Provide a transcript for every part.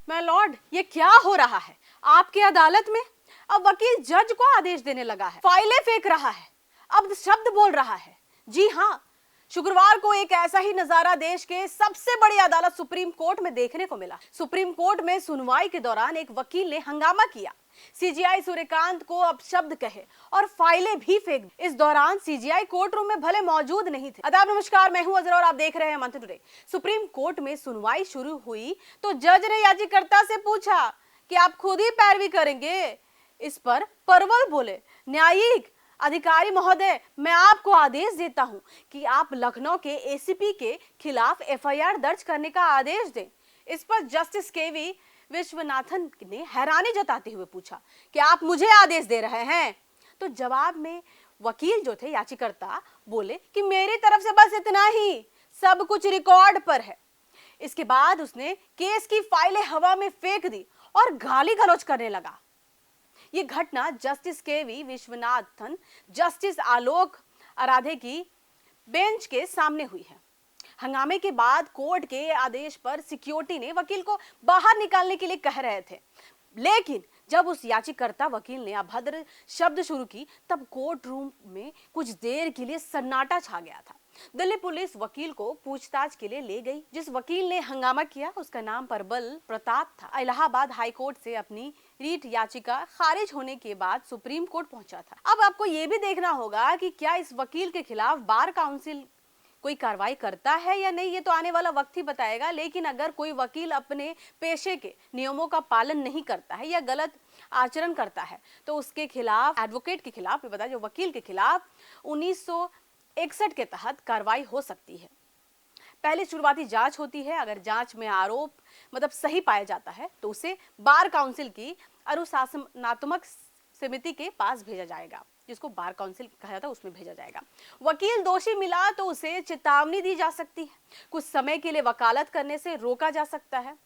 My Lord, ये क्या हो रहा है आपकी अदालत में? अब वकील जज को आदेश देने लगा है, फाइलें फेंक रहा है, अब शब्द बोल रहा है। जी हाँ, शुक्रवार को एक ऐसा ही नजारा देश के सबसे बड़ी अदालत सुप्रीम कोर्ट में देखने को मिला। सुप्रीम कोर्ट में सुनवाई के दौरान एक वकील ने हंगामा किया, सीजीआई सूर्यकांत को अपशब्द कहे और फाइलें भी फेंक। इस दौरान सीजीआई कोर्ट रूम में भले मौजूद नहीं थे। आदाब, नमस्कार, मैं हूं अजरा और आप देख रहे हैं मंथन टुडे। सुप्रीम कोर्ट में सुनवाई शुरू हुई तो जज ने याचिकाकर्ता से पूछा कि आप खुद ही पैरवी करेंगे। इस पर परवल बोले, न्यायिक अधिकारी महोदय, मैं आपको आदेश देता हूं कि आप लखनऊ के एसीपी के खिलाफ एफआईआर दर्ज करने का आदेश दें। इस पर जस्टिस केवी विश्वनाथन ने हैरानी जताते हुए पूछा कि आप मुझे आदेश दे रहे हैं? तो जवाब में वकील जो थे याचिकाकर्ता बोले कि मेरी तरफ से बस इतना ही, सब कुछ रिकॉर्ड पर है। इसके बाद उसने केस की फाइलें हवा में फेंक दी और गाली गलौज करने लगा। यह घटना जस्टिस केवी विश्वनाथन, जस्टिस आलोक आराधे की बेंच के सामने हुई है। हंगामे के बाद कोर्ट के आदेश पर सिक्योरिटी ने वकील को बाहर निकालने के लिए कह रहे थे, लेकिन जब उस याचिकाकर्ता वकील ने अभद्र शब्द शुरू की तब कोर्ट रूम में कुछ देर के लिए सन्नाटा छा गया था। दिल्ली पुलिस वकील को पूछताछ के लिए ले गई। जिस वकील ने हंगामा किया उसका नाम परबल प्रताप था। इलाहाबाद हाई कोर्ट से अपनी रीट याचिका खारिज होने के बाद सुप्रीम कोर्ट पहुंचा था। अब आपको यह भी देखना होगा कि क्या इस वकील के खिलाफ बार काउंसिल कोई कार्रवाई करता है या नहीं, ये तो आने वाला वक्त ही बताएगा। लेकिन अगर कोई वकील अपने पेशे के नियमों का पालन नहीं करता है या गलत आचरण करता है तो उसके खिलाफ, एडवोकेट के खिलाफ, ये बताया जो वकील के खिलाफ 1961 के तहत कार्रवाई हो सकती है। पहले शुरुआती जांच होती है, अगर जांच में आरोप सही पाया जाता है तो उसे बार काउंसिल की अनुशासनात्मक समिति के पास भेजा जाएगा, जिसको बार काउंसिल कहा जाता है, उसमें भेजा जाएगा। वकील दोषी मिला तो उसे चेतावनी दी जा सकती है, कुछ समय के लिए वकालत करने से रोका जा सकता है,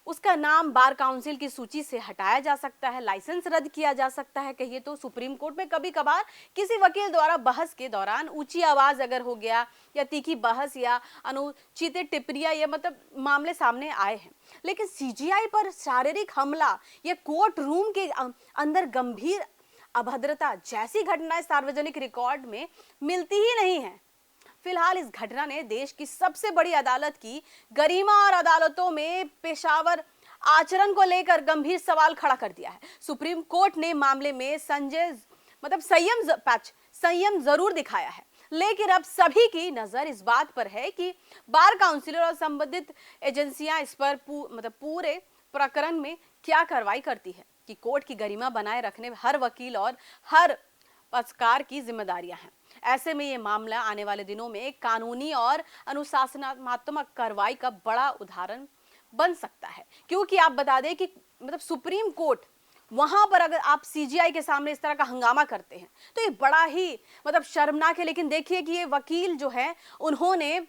उसका नाम बार काउंसिल की सूची से हटाया जा सकता है, लाइसेंस रद्द किया जा सकता है। कहिए तो सुप्रीम कोर्ट में कभी कभार किसी वकील द्वारा बहस के दौरान ऊंची आवाज अगर हो गया या तीखी बहस या अनुचित टिप्पणियां ये मामले सामने आए हैं। लेकिन सीजीआई पर शारीरिक हमला या कोर्ट रूम के अंदर गंभीर अभद्रता जैसी घटनाएं सार्वजनिक रिकॉर्ड में मिलती ही नहीं है। फिलहाल इस घटना ने देश की सबसे बड़ी अदालत की गरिमा और अदालतों में पेशावर आचरण को लेकर गंभीर सवाल खड़ा कर दिया है। सुप्रीम कोर्ट ने मामले में संयम जरूर दिखाया है, लेकिन अब सभी की नजर इस बात पर है कि बार काउंसिलर और संबंधित एजेंसियां इस पर पूरे प्रकरण में क्या कार्रवाई करती है कि कोर्ट की गरिमा बनाए रखने हर वकील और हर पक्षकार की जिम्मेदारियां हैं। ऐसे में ये मामला आने वाले दिनों में कानूनी और अनुशासनात्मक कार्रवाई का बड़ा उदाहरण बन सकता है, क्योंकि आप बता दें कि सुप्रीम कोर्ट वहां पर अगर आप सीजीआई के सामने इस तरह का हंगामा करते हैं तो ये बड़ा ही शर्मनाक है। लेकिन देखिए कि ये वकील जो है उन्होंने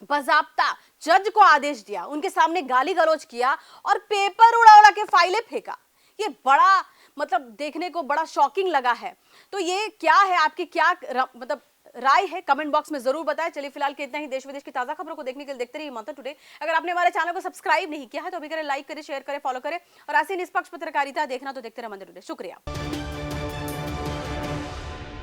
बाज़ाब्ता जज को आदेश दिया, उनके सामने गाली गलौज किया और पेपर उड़ा उड़ा के फाइलें फेंका। ये बड़ा देखने को बड़ा शॉकिंग लगा है। तो ये क्या है, आपकी क्या राय है, कमेंट बॉक्स में जरूर बताएं। चलिए फिलहाल के इतना ही। देश विदेश की ताजा खबरों को देखने के लिए देखते रहिए मंथन टुडे। अगर आपने हमारे चैनल को सब्सक्राइब नहीं किया है तो अभी करें, लाइक करें, शेयर करें, फॉलो करें और ऐसी निष्पक्ष पत्रकारिता देखना तो देखते रहिए मंथन टुडे। शुक्रिया।